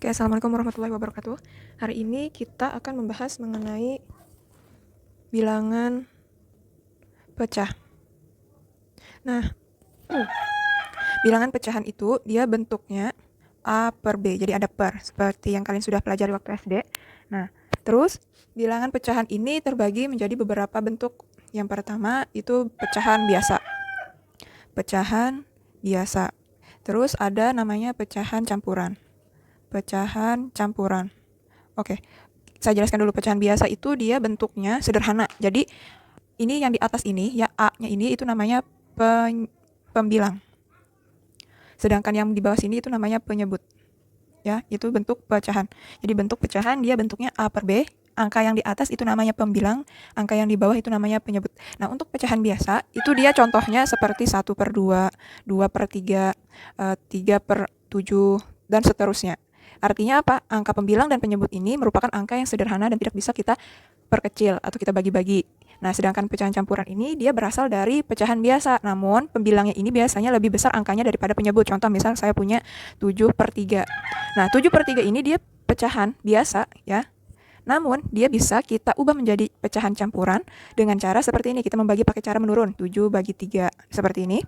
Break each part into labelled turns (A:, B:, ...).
A: Oke, assalamualaikum warahmatullahi wabarakatuh. Hari ini kita akan membahas mengenai bilangan pecah. Nah, bilangan pecahan itu dia bentuknya A per B, jadi ada per, seperti yang kalian sudah pelajari waktu SD. Nah, terus bilangan pecahan ini terbagi menjadi beberapa bentuk. Yang pertama itu pecahan biasa. Pecahan biasa. Terus ada namanya pecahan campuran. Pecahan campuran. Oke, saya jelaskan dulu. Pecahan biasa itu dia bentuknya sederhana. Jadi ini yang di atas ini, ya A-nya ini itu namanya pembilang. Sedangkan yang di bawah sini itu namanya penyebut. Ya, itu bentuk pecahan. Jadi bentuk pecahan dia bentuknya A per B. Angka yang di atas itu namanya pembilang, angka yang di bawah itu namanya penyebut. Nah, untuk pecahan biasa, itu dia contohnya seperti 1 per 2, 2 per 3, 3 per 7, dan seterusnya. Artinya apa? Angka pembilang dan penyebut ini merupakan angka yang sederhana dan tidak bisa kita perkecil atau kita bagi-bagi. Nah, sedangkan pecahan campuran ini dia berasal dari pecahan biasa, namun pembilangnya ini biasanya lebih besar angkanya daripada penyebut. Contoh misal saya punya 7 per 3. Nah, 7 per 3 ini dia pecahan biasa ya. Namun, dia bisa kita ubah menjadi pecahan campuran dengan cara seperti ini. Kita membagi pakai cara menurun. 7 bagi 3 seperti ini.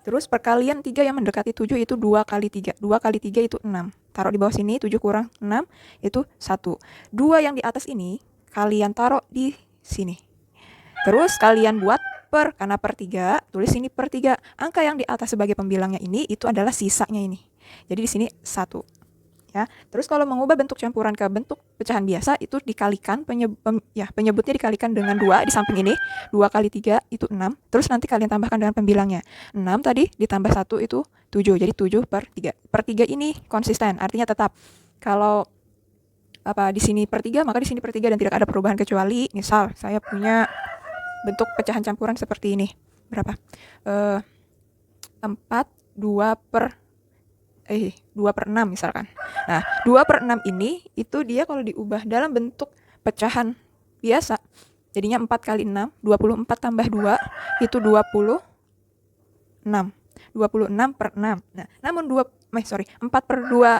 A: Terus perkalian 3 yang mendekati 7 itu 2 kali 3. 2 kali 3 itu 6. Taruh di bawah sini, 7 kurang 6 itu 1. 2 yang di atas ini kalian taruh di sini. Terus kalian buat per, karena per 3, tulis sini per 3. Angka yang di atas sebagai pembilangnya ini itu adalah sisanya ini. Jadi di sini 1. Ya. Terus kalau mengubah bentuk campuran ke bentuk pecahan biasa itu dikalikan penyebutnya dikalikan dengan 2 di samping ini. 2 kali 3 itu 6. Terus nanti kalian tambahkan dengan pembilangnya. 6 tadi ditambah 1 itu 7. Jadi 7 per 3. Per 3 ini konsisten, artinya tetap. Kalau di sini per 3, maka di sini per 3 dan tidak ada perubahan kecuali misal saya punya bentuk pecahan campuran seperti ini. Berapa? 4 2 per 6 misalkan. Nah, 2 per 6 ini itu dia kalau diubah dalam bentuk pecahan biasa. Jadinya 4 kali 6, 24 tambah 2 itu 26. 26 per 6. Nah, namun 4 per 2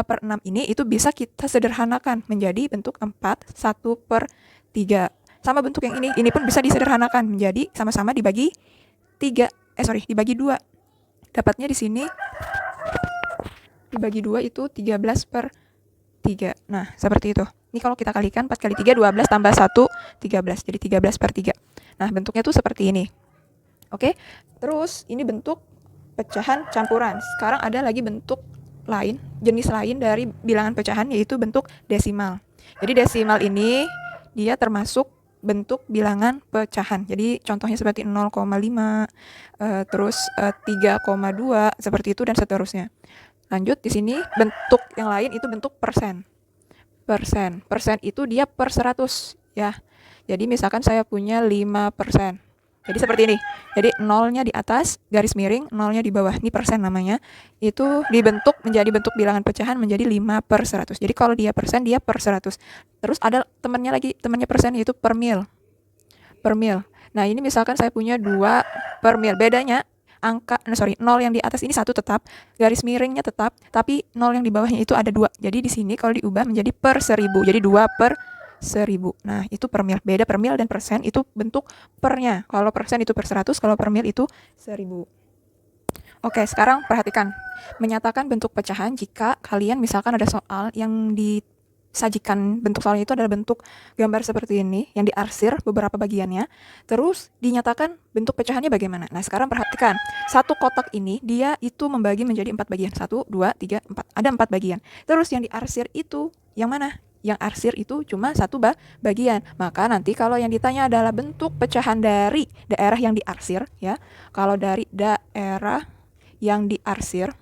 A: per 6 ini itu bisa kita sederhanakan menjadi bentuk 4 1 per 3. Sama bentuk yang ini pun bisa disederhanakan menjadi sama-sama dibagi 2. Dapatnya di sini dibagi 2 itu 13 per 3. Nah, seperti itu. Ini kalau kita kalikan 4 kali 3, 12 tambah 1, 13. Jadi 13 per 3. Nah, bentuknya tuh seperti ini. Oke, terus ini bentuk pecahan campuran. Sekarang ada lagi bentuk lain, jenis lain dari bilangan pecahan, yaitu bentuk desimal. Jadi desimal ini dia termasuk bentuk bilangan pecahan. Jadi contohnya seperti 0,5, terus 3,2 seperti itu dan seterusnya. Lanjut di sini bentuk yang lain itu bentuk persen. Persen itu dia per 100 ya. Jadi misalkan saya punya 5%. Jadi seperti ini. Jadi nolnya di atas, garis miring, nolnya di bawah. Ini persen namanya. Itu dibentuk menjadi bentuk bilangan pecahan menjadi 5 per 100. Jadi kalau dia persen, dia per 100. Terus ada temannya persen, yaitu per mil. Per mil. Nah, ini misalkan saya punya 2 per mil. Bedanya nol yang di atas ini 1 tetap, garis miringnya tetap, tapi nol yang di bawahnya itu ada 2. Jadi di sini kalau diubah menjadi per 1000. Jadi 2 per 1000. Nah, itu per mil. Beda per mil dan persen itu bentuk pernya. Kalau persen itu per 100, kalau per mil itu 1000. Oke, sekarang perhatikan. Menyatakan bentuk pecahan jika kalian misalkan ada soal yang disajikan bentuk soalnya itu adalah bentuk gambar seperti ini, yang diarsir beberapa bagiannya, terus dinyatakan bentuk pecahannya bagaimana. Nah, sekarang perhatikan. Satu kotak ini, dia itu membagi menjadi 4 bagian. 1, 2, 3, 4. Ada 4 bagian. Terus yang diarsir itu yang mana? Yang arsir itu cuma 1 bagian. Maka nanti kalau yang ditanya adalah bentuk pecahan dari daerah yang diarsir, ya. Kalau dari daerah yang diarsir,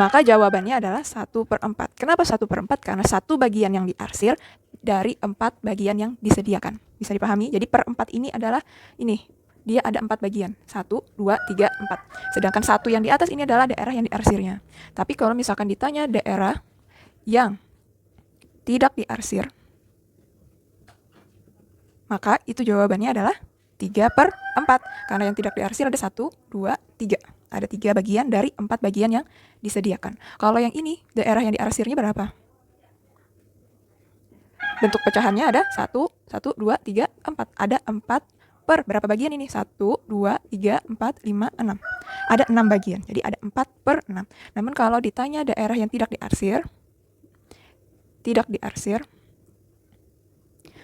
A: maka jawabannya adalah 1 per 4. Kenapa 1 per 4? Karena 1 bagian yang diarsir dari 4 bagian yang disediakan. Bisa dipahami? Jadi per 4 ini adalah ini. Dia ada 4 bagian. 1, 2, 3, 4. Sedangkan 1 yang di atas ini adalah daerah yang diarsirnya. Tapi kalau misalkan ditanya daerah yang tidak diarsir, maka itu jawabannya adalah 3 per 4. Karena yang tidak diarsir ada 1, 2, 3. Ada 3 bagian dari 4 bagian yang disediakan. Kalau yang ini, daerah yang diarsirnya berapa? Bentuk pecahannya ada 1, 1, 2, 3, 4. Ada 4 per berapa bagian ini? 1, 2, 3, 4, 5, 6. Ada 6 bagian, jadi ada 4 per 6. Namun kalau ditanya daerah yang tidak diarsir,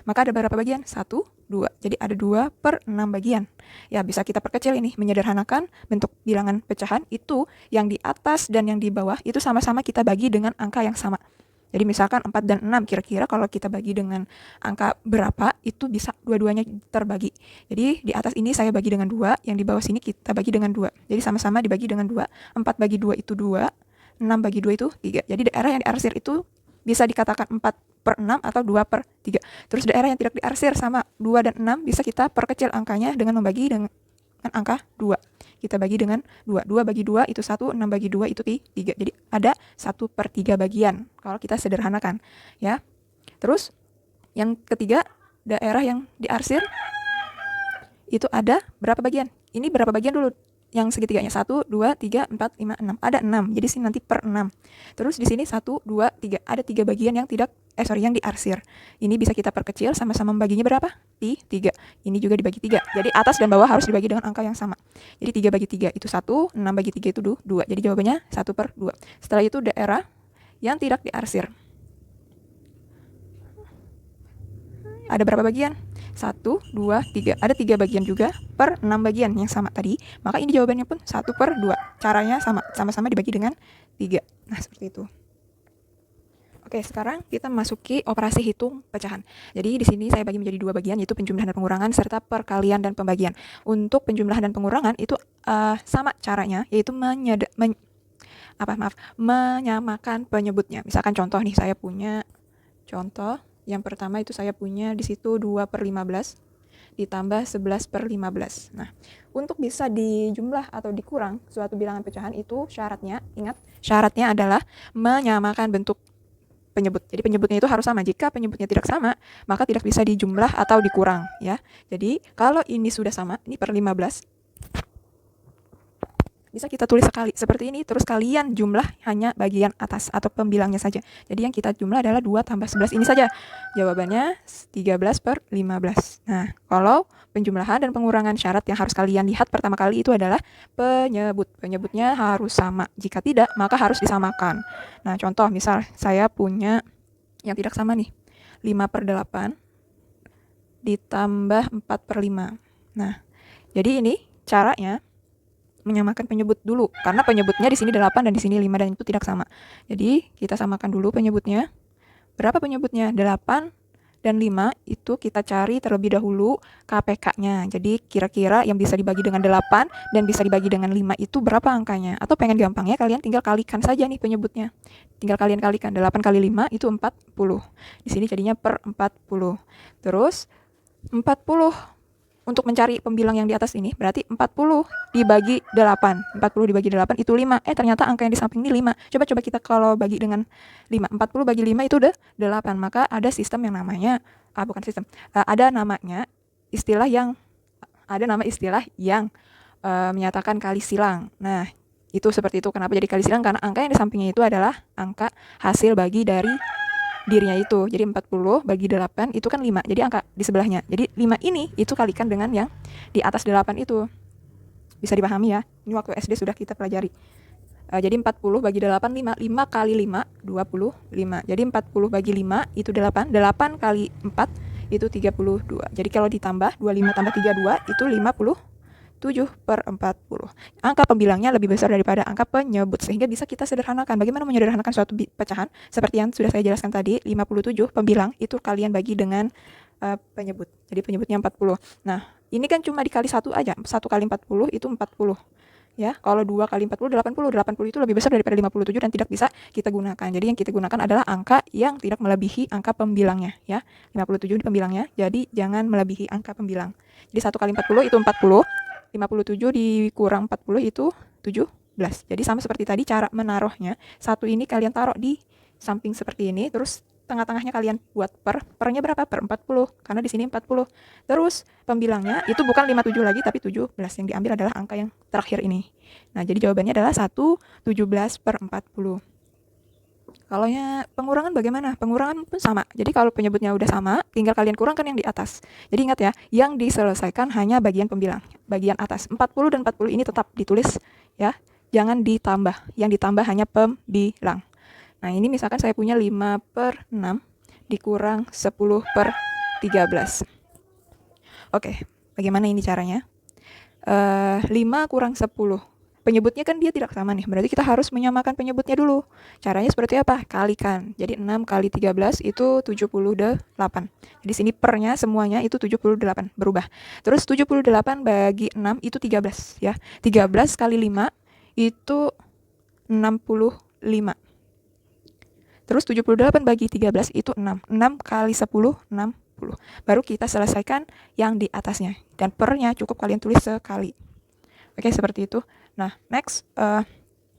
A: maka ada berapa bagian? 1, 2. Jadi ada 2 per 6 bagian. Ya, bisa kita perkecil ini, menyederhanakan bentuk bilangan pecahan itu yang di atas dan yang di bawah itu sama-sama kita bagi dengan angka yang sama. Jadi misalkan 4 dan 6, kira-kira kalau kita bagi dengan angka berapa, itu bisa dua-duanya terbagi. Jadi di atas ini saya bagi dengan 2, yang di bawah sini kita bagi dengan 2. Jadi sama-sama dibagi dengan 2. 4 bagi 2 itu 2, 6 bagi 2 itu 3. Jadi daerah yang diarsir itu bisa dikatakan 4 per 6 atau 2 per 3. Terus daerah yang tidak diarsir sama 2 dan 6 bisa kita perkecil angkanya dengan membagi dengan angka 2. Kita bagi dengan 2. 2 bagi 2 itu 1, 6 bagi 2 itu 3. Jadi ada 1 per 3 bagian kalau kita sederhanakan. Ya. Terus yang ketiga, daerah yang diarsir itu ada berapa bagian? Ini berapa bagian dulu? Yang segitiganya 1, 2, 3, 4, 5, 6. Ada 6. Jadi sini nanti per 6. Terus di sini 1, 2, 3. Ada 3 bagian yang yang diarsir. Ini bisa kita perkecil, sama-sama membaginya berapa? 3. Ini juga dibagi 3. Jadi atas dan bawah harus dibagi dengan angka yang sama. Jadi 3 bagi 3 itu 1, 6 bagi 3 itu 2. Jadi jawabannya 1 per 2. Setelah itu daerah yang tidak diarsir. Ada berapa bagian? 1, 2, 3. Ada 3 bagian juga per 6 bagian yang sama tadi. Maka ini jawabannya pun 1 per 2. Caranya sama-sama dibagi dengan 3. Nah, seperti itu. Oke, sekarang kita masuki operasi hitung pecahan. Jadi di sini saya bagi menjadi 2 bagian, yaitu penjumlahan dan pengurangan serta perkalian dan pembagian. Untuk penjumlahan dan pengurangan itu sama caranya, yaitu menyamakan penyebutnya. Misalkan contoh nih, saya punya contoh yang pertama itu saya punya di situ 2 per 15 ditambah 11 per 15. Nah, untuk bisa dijumlah atau dikurang suatu bilangan pecahan itu syaratnya, ingat, syaratnya adalah menyamakan bentuk penyebut. Jadi penyebutnya itu harus sama. Jika penyebutnya tidak sama, maka tidak bisa dijumlah atau dikurang, ya. Jadi kalau ini sudah sama, ini per 15, bisa kita tulis sekali seperti ini, terus kalian jumlah hanya bagian atas atau pembilangnya saja. Jadi yang kita jumlah adalah 2 tambah 11 ini saja. Jawabannya 13 per 15. Nah, kalau penjumlahan dan pengurangan, syarat yang harus kalian lihat pertama kali itu adalah penyebut. Penyebutnya harus sama. Jika tidak, maka harus disamakan. Nah, contoh misal saya punya yang tidak sama nih. 5 per 8 ditambah 4 per 5. Nah, jadi ini caranya menyamakan penyebut dulu, karena penyebutnya di sini 8 dan di sini 5 dan itu tidak sama. Jadi kita samakan dulu penyebutnya. Berapa penyebutnya? 8 dan 5 itu kita cari terlebih dahulu KPK-nya. Jadi kira-kira yang bisa dibagi dengan 8 dan bisa dibagi dengan 5 itu berapa angkanya? Atau pengen gampangnya kalian tinggal kalikan saja nih penyebutnya. Tinggal kalian kalikan. 8 kali 5 itu 40. Di sini jadinya per 40. Terus 40 untuk mencari pembilang yang di atas ini, berarti 40 dibagi 8. 40 dibagi 8 itu 5. Ternyata angka yang di samping ini 5. Coba kita kalau bagi dengan 5. 40 bagi 5 itu udah 8. Maka ada sistem yang namanya, ada namanya istilah yang, menyatakan kali silang. Nah, itu seperti itu. Kenapa jadi kali silang? Karena angka yang di sampingnya itu adalah angka hasil bagi dari dirinya itu. Jadi 40 bagi 8 itu kan 5. Jadi angka di sebelahnya. Jadi 5 ini itu kalikan dengan yang di atas 8 itu. Bisa dipahami ya. Ini waktu SD sudah kita pelajari. Jadi 40 bagi 8 5. 5 kali 5 25. Jadi 40 bagi 5 itu 8. 8 kali 4 itu 32. Jadi kalau ditambah 25 tambah 32 itu 7 per 40. Angka pembilangnya lebih besar daripada angka penyebut, sehingga bisa kita sederhanakan. Bagaimana menyederhanakan suatu pecahan? Seperti yang sudah saya jelaskan tadi, 57 pembilang itu kalian bagi dengan penyebut. Jadi penyebutnya 40. Nah, ini kan cuma dikali 1 aja. 1 kali 40 itu 40. Ya, kalau 2 kali 40 80. 80 itu lebih besar daripada 57 dan tidak bisa kita gunakan. Jadi yang kita gunakan adalah angka yang tidak melebihi angka pembilangnya, ya. 57 di pembilangnya, jadi jangan melebihi angka pembilang. Jadi 1 kali 40 itu 40. 57 dikurang 40 itu 17. Jadi sama seperti tadi cara menaruhnya. 1 ini kalian taruh di samping seperti ini, terus tengah-tengahnya kalian buat pernya berapa? Per 40, karena di sini 40. Terus pembilangnya itu bukan 57 lagi, tapi 17. Yang diambil adalah angka yang terakhir ini. Nah, jadi jawabannya adalah 1/17 per 40. Kalau pengurangan bagaimana? Pengurangan pun sama. Jadi kalau penyebutnya udah sama, tinggal kalian kurangkan yang di atas. Jadi ingat ya, yang diselesaikan hanya bagian pembilang, bagian atas. 40 dan 40 ini tetap ditulis ya. Jangan ditambah. Yang ditambah hanya pembilang. Nah, ini misalkan saya punya 5/6 dikurang 10/13. Oke, bagaimana ini caranya? 5 kurang 10. Penyebutnya kan dia tidak sama nih, berarti kita harus menyamakan penyebutnya dulu. Caranya seperti apa? Kalikan. Jadi 6 kali 13 itu 78. Jadi sini pernya semuanya itu 78, berubah. Terus 78 bagi 6 itu 13 ya. 13 kali 5 itu 65. Terus 78 bagi 13 itu 6. 6 kali 10, 60. Baru kita selesaikan yang di atasnya. Dan pernya cukup kalian tulis sekali. Oke, seperti itu. Nah, next,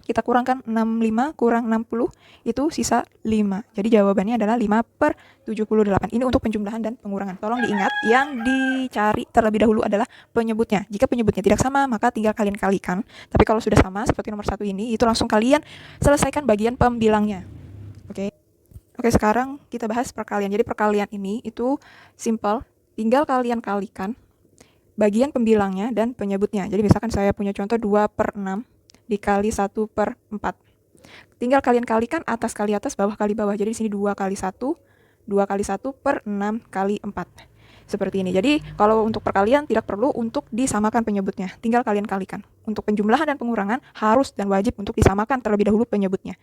A: kita kurangkan 65 kurang 60, itu sisa 5. Jadi jawabannya adalah 5/78. Ini untuk penjumlahan dan pengurangan. Tolong diingat, yang dicari terlebih dahulu adalah penyebutnya. Jika penyebutnya tidak sama, maka tinggal kalian kalikan. Tapi kalau sudah sama, seperti nomor 1 ini, itu langsung kalian selesaikan bagian pembilangnya. Oke, sekarang kita bahas perkalian. Jadi perkalian ini itu simple, tinggal kalian kalikan bagian pembilangnya dan penyebutnya. Jadi misalkan saya punya contoh 2/6 dikali 1/4. Tinggal kalian kalikan atas kali atas, bawah kali bawah. Jadi di sini 2 kali 1, 2 kali 1 per 6 kali 4. Seperti ini. Jadi kalau untuk perkalian tidak perlu untuk disamakan penyebutnya. Tinggal kalian kalikan. Untuk penjumlahan dan pengurangan harus dan wajib untuk disamakan terlebih dahulu penyebutnya.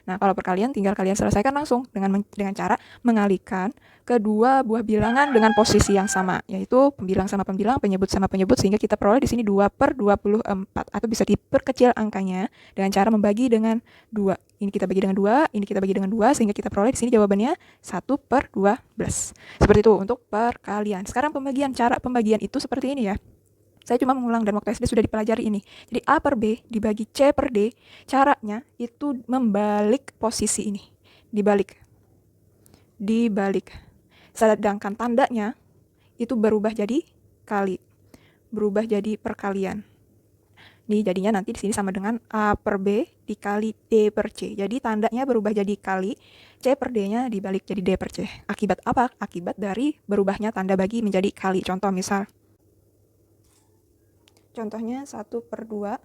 A: Nah, kalau perkalian tinggal kalian selesaikan langsung dengan cara mengalihkan kedua buah bilangan dengan posisi yang sama, yaitu pembilang sama pembilang, penyebut sama penyebut, sehingga kita peroleh di sini 2/24, atau bisa diperkecil angkanya dengan cara membagi dengan 2. Ini kita bagi dengan 2, ini kita bagi dengan 2, sehingga kita peroleh di sini jawabannya 1/12. Seperti itu untuk perkalian. Sekarang cara pembagian itu seperti ini ya. Saya cuma mengulang dan waktu SD sudah dipelajari ini. Jadi A per B dibagi C per D, caranya itu membalik posisi ini. Dibalik. Sedangkan tandanya itu berubah jadi kali. Berubah jadi perkalian. Ini jadinya nanti di sini sama dengan A per B dikali D per C. Jadi tandanya berubah jadi kali, C per D-nya dibalik jadi D per C. Akibat apa? Akibat dari berubahnya tanda bagi menjadi kali. Contohnya 1/2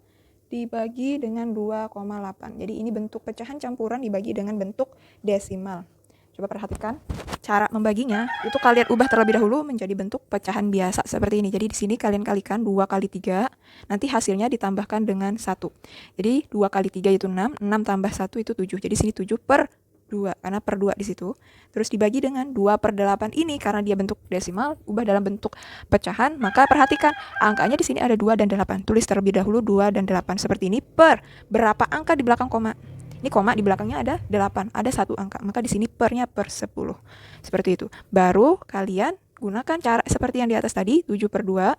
A: dibagi dengan 2,8. Jadi ini bentuk pecahan campuran dibagi dengan bentuk desimal. Coba perhatikan cara membaginya. Itu kalian ubah terlebih dahulu menjadi bentuk pecahan biasa seperti ini. Jadi di sini kalian kalikan 2 kali 3. Nanti hasilnya ditambahkan dengan 1. Jadi 2 kali 3 itu 6. 6 tambah 1 itu 7. Jadi sini 7/2, karena per 2 di situ. Terus dibagi dengan 2/8 ini, karena dia bentuk desimal, ubah dalam bentuk pecahan, maka perhatikan angkanya di sini ada 2 dan 8. Tulis terlebih dahulu 2 dan 8 seperti ini, per berapa angka di belakang koma. Ini koma di belakangnya ada 8, ada 1 angka. Maka di sini pernya per 10. Seperti itu. Baru kalian gunakan cara seperti yang di atas tadi, 7/2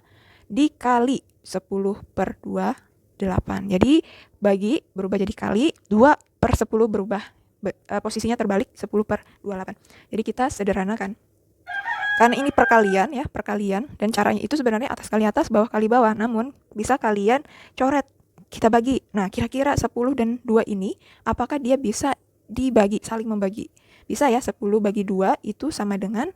A: dikali 10/2, 8. Jadi bagi berubah jadi kali, 2/10 berubah posisinya terbalik 10/28. Jadi kita sederhanakan. Karena ini perkalian ya, dan caranya itu sebenarnya atas kali atas, bawah kali bawah. Namun bisa kalian coret. Kita bagi. Nah, kira-kira 10 dan 2 ini apakah dia bisa dibagi, saling membagi? Bisa ya, 10 bagi 2 itu sama dengan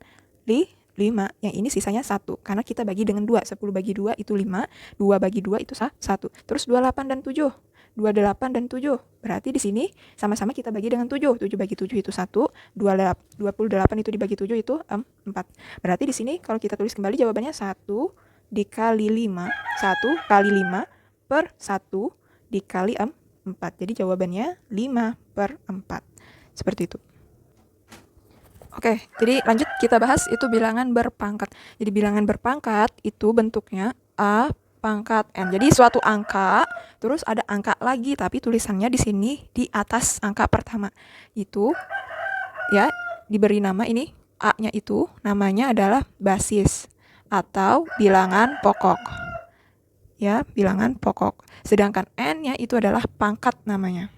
A: 5. Yang ini sisanya 1. Karena kita bagi dengan 2. 10 bagi 2 itu 5. 2 bagi 2 itu 1. Terus 28 dan 7. 28 dan 7. Berarti di sini sama-sama kita bagi dengan 7. 7 bagi 7 itu 1. 28 itu dibagi 7 itu 4. Berarti di sini kalau kita tulis kembali jawabannya 1 dikali 5. 1 kali 5 per 1 dikali 4. Jadi jawabannya 5/4. Seperti itu. Oke, jadi lanjut kita bahas itu bilangan berpangkat. Jadi bilangan berpangkat itu bentuknya A pangkat N. Jadi suatu angka, terus ada angka lagi, tapi tulisannya di sini di atas angka pertama. Itu ya diberi nama ini, A-nya itu namanya adalah basis atau bilangan pokok. Ya, bilangan pokok. Sedangkan N-nya itu adalah pangkat namanya.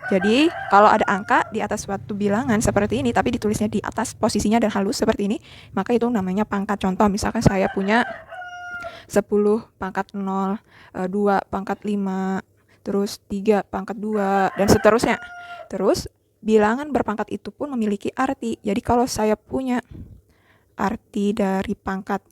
A: Jadi kalau ada angka di atas suatu bilangan seperti ini, tapi ditulisnya di atas posisinya dan halus seperti ini, maka itu namanya pangkat. Contoh, misalkan saya punya 10 pangkat 0, 2 pangkat 5, terus 3 pangkat 2, dan seterusnya. Terus bilangan berpangkat itu pun memiliki arti. Jadi kalau saya punya arti dari pangkat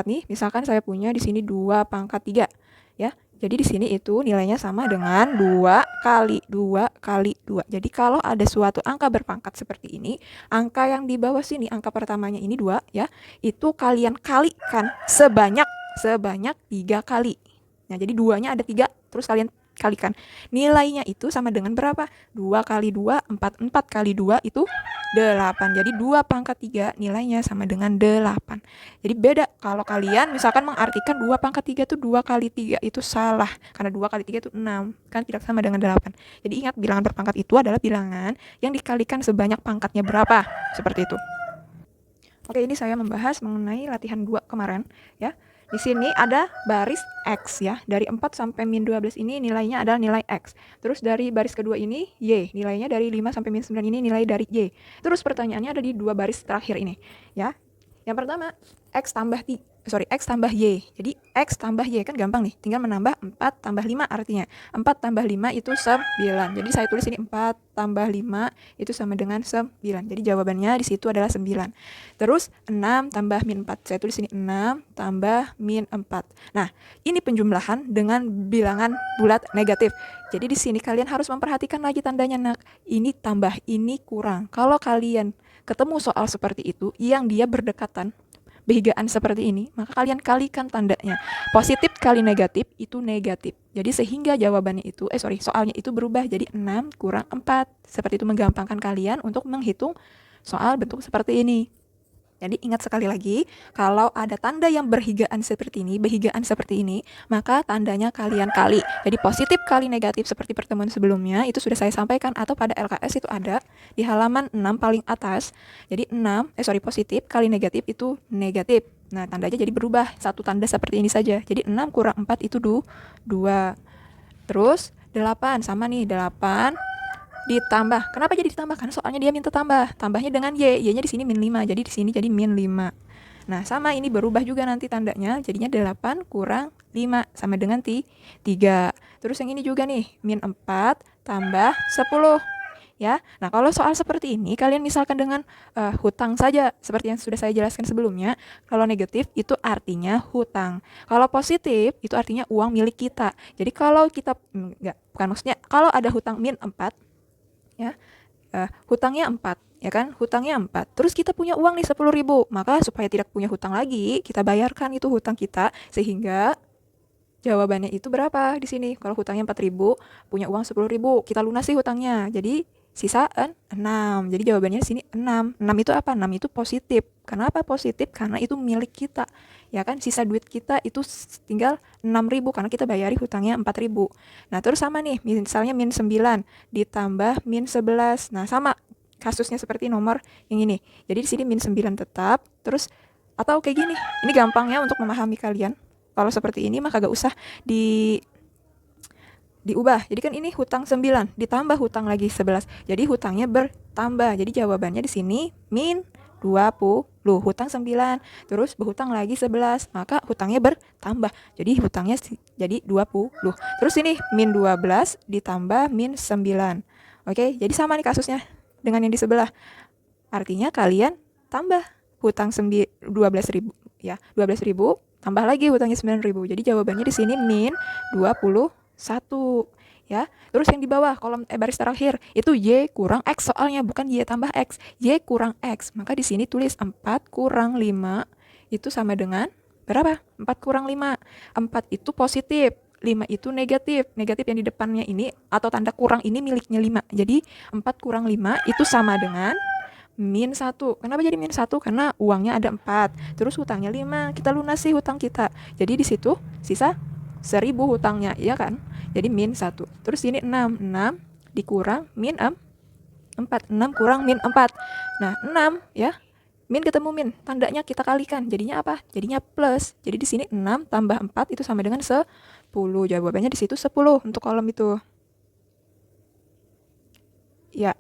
A: nih, misalkan saya punya di sini 2 pangkat 3, ya. Jadi di sini itu nilainya sama dengan 2 kali 2 kali 2. Jadi kalau ada suatu angka berpangkat seperti ini, angka yang di bawah sini, angka pertamanya ini 2, ya, itu kalian kalikan sebanyak 3 kali. Nah, jadi 2-nya ada 3, terus kalian kalikan. Nilainya itu sama dengan berapa? 2 kali 2, 4. 4 kali 2 itu 8. Jadi 2 pangkat 3 nilainya sama dengan 8. Jadi beda kalau kalian misalkan mengartikan 2 pangkat 3 itu 2 kali 3 itu salah. Karena 2 kali 3 itu 6. Kan tidak sama dengan 8. Jadi ingat, bilangan berpangkat itu adalah bilangan yang dikalikan sebanyak pangkatnya berapa. Seperti itu. Oke, ini saya membahas mengenai latihan 2 kemarin, ya. Di sini ada baris X, ya. Dari 4 sampai min 12 ini nilainya adalah nilai X. Terus dari baris kedua ini Y. Nilainya dari 5 sampai min 9 ini nilai dari Y. Terus pertanyaannya ada di 2 baris terakhir ini, ya. Yang pertama, X tambah Y. Jadi X tambah Y kan gampang nih. Tinggal menambah 4 tambah 5 artinya. 4 tambah 5 itu 9. Jadi saya tulis ini 4 tambah 5 itu sama dengan 9. Jadi jawabannya di situ adalah 9. Terus 6 tambah min 4. Saya tulis ini 6 tambah min 4. Nah, ini penjumlahan dengan bilangan bulat negatif. Jadi di sini kalian harus memperhatikan lagi tandanya, nak. Ini tambah, ini kurang. Kalau kalian ketemu soal seperti itu yang dia berdekatan, behigaan seperti ini, maka kalian kalikan tandanya. Positif kali negatif itu negatif. Jadi sehingga jawabannya itu, soalnya itu berubah jadi 6 kurang 4. Seperti itu menggampangkan kalian untuk menghitung soal bentuk seperti ini. Jadi ingat sekali lagi, kalau ada tanda yang behigaan seperti ini, maka tandanya kalian kali. Jadi positif kali negatif seperti pertemuan sebelumnya, itu sudah saya sampaikan, atau pada LKS itu ada di halaman 6 paling atas. Jadi positif kali negatif itu negatif. Nah, tandanya jadi berubah, satu tanda seperti ini saja. Jadi 6 kurang 4 itu 2. Terus 8, sama nih, 8 ditambah. Kenapa jadi ditambah? Karena soalnya dia minta tambah. Tambahnya dengan Y. Y-nya di sini min 5. Jadi di sini jadi min 5. Nah, sama ini berubah juga nanti tandanya. Jadinya 8 kurang 5 sama dengan 3. Terus yang ini juga nih, min 4 tambah 10. Ya. Nah, kalau soal seperti ini kalian misalkan dengan hutang saja seperti yang sudah saya jelaskan sebelumnya. Kalau negatif itu artinya hutang. Kalau positif itu artinya uang milik kita. Jadi kalau kita kalau ada hutang min 4, ya, hutangnya 4, ya kan, hutangnya 4, terus kita punya uang nih 10.000, maka supaya tidak punya hutang lagi, kita bayarkan itu hutang kita, sehingga jawabannya itu berapa di sini. Kalau hutangnya 4.000, punya uang 10.000, kita lunasi hutangnya, jadi sisa 6. Jadi jawabannya di sini 6. 6 itu apa? 6 itu positif. Kenapa positif? Karena itu milik kita. Ya kan, sisa duit kita itu tinggal 6.000 karena kita bayari hutangnya 4.000. Nah, terus sama nih, misalnya min 9 ditambah min 11. Nah, sama kasusnya seperti nomor yang ini. Jadi di sini min 9 tetap, terus atau kayak gini. Ini gampang ya untuk memahami kalian. Kalau seperti ini mah kagak usah diubah. Jadi kan ini hutang 9 ditambah hutang lagi 11. Jadi hutangnya bertambah. Jadi jawabannya di sini min 20. Hutang 9 terus berhutang lagi 11, maka hutangnya bertambah. Jadi hutangnya jadi 20. Terus ini min 12 ditambah min 9. Oke, jadi sama nih kasusnya dengan yang di sebelah. Artinya kalian tambah hutang 12.000, ya. 12.000 tambah lagi hutangnya 9.000. Jadi jawabannya di sini min 21, ya. Terus yang di bawah kolom baris terakhir itu Y kurang X, soalnya bukan Y tambah X, Y kurang X. Maka di sini tulis 4 kurang 5 itu sama dengan berapa? 4 kurang 5. 4 itu positif, 5 itu negatif. Negatif yang di depannya ini atau tanda kurang ini miliknya 5. Jadi 4 kurang 5 itu sama dengan min 1. Kenapa jadi min 1? Karena uangnya ada 4. Terus hutangnya 5. Kita lunasi hutang kita. Jadi di situ sisa 1.000 hutangnya, ya kan? Jadi min 1. Terus ini 6. 6 dikurang min 4. 6 kurang min 4. Nah, 6 ya. Min ketemu min, tandanya kita kalikan. Jadinya apa? Jadinya plus. Jadi di sini 6 tambah 4 itu sama dengan 10. Jawabannya di situ 10 untuk kolom itu. Ya.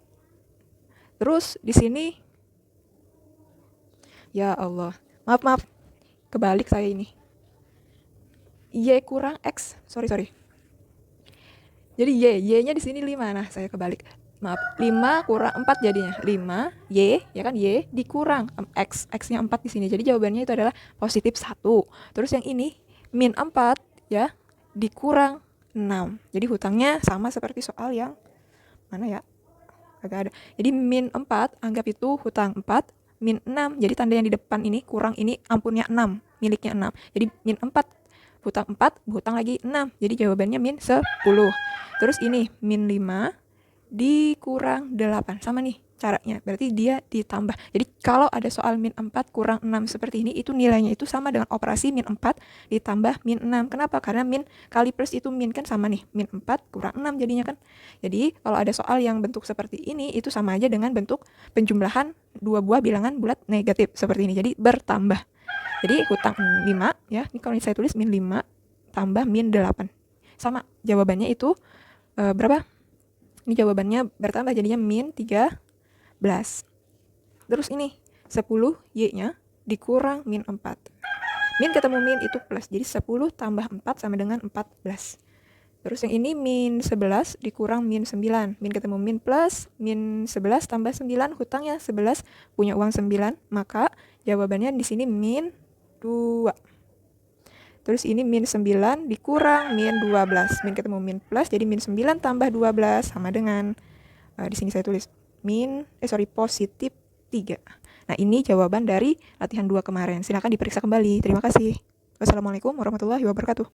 A: Terus di sini ya Allah. Maaf. Kebalik saya ini. Y kurang X. Sorry. Jadi Y-nya di sini 5. Nah, saya kebalik. Maaf, 5 kurang 4 jadinya. 5 Y, ya kan, Y dikurang X. X-nya 4 di sini. Jadi jawabannya itu adalah positif 1. Terus yang ini min 4 ya, dikurang 6. Jadi hutangnya sama seperti soal yang mana ya? Agak ada. Jadi min 4, anggap itu hutang 4, min 6. Jadi tanda yang di depan ini kurang ini ampunnya 6, miliknya 6. Jadi min 4 hutang 4, hutang lagi 6. Jadi jawabannya min 10. Terus ini min 5 dikurang 8. Sama nih caranya. Berarti dia ditambah. Jadi kalau ada soal min 4 kurang 6 seperti ini, itu nilainya itu sama dengan operasi min 4 ditambah min 6. Kenapa? Karena min kali plus itu min kan sama nih. Min 4 kurang 6 jadinya kan. Jadi kalau ada soal yang bentuk seperti ini, itu sama aja dengan bentuk penjumlahan dua buah bilangan bulat negatif seperti ini. Jadi bertambah. Jadi hutang 5 ya. Ini kalau saya tulis min 5 tambah min 8. Sama jawabannya itu berapa? Ini jawabannya bertambah jadinya min 13. Terus ini 10 Y-nya dikurang min 4. Min ketemu min itu plus. Jadi 10 tambah 4 sama dengan 14. Terus yang ini min 11 dikurang min 9. Min ketemu min plus. Min 11 tambah 9. Hutangnya 11. Punya uang 9. Maka jawabannya di sini min 2. Terus ini min 9 dikurang min 12. Min ketemu min plus, jadi min 9 tambah 12 sama dengan, di sini saya tulis positif 3. Nah, ini jawaban dari latihan 2 kemarin. Silakan diperiksa kembali. Terima kasih. Wassalamualaikum warahmatullahi wabarakatuh.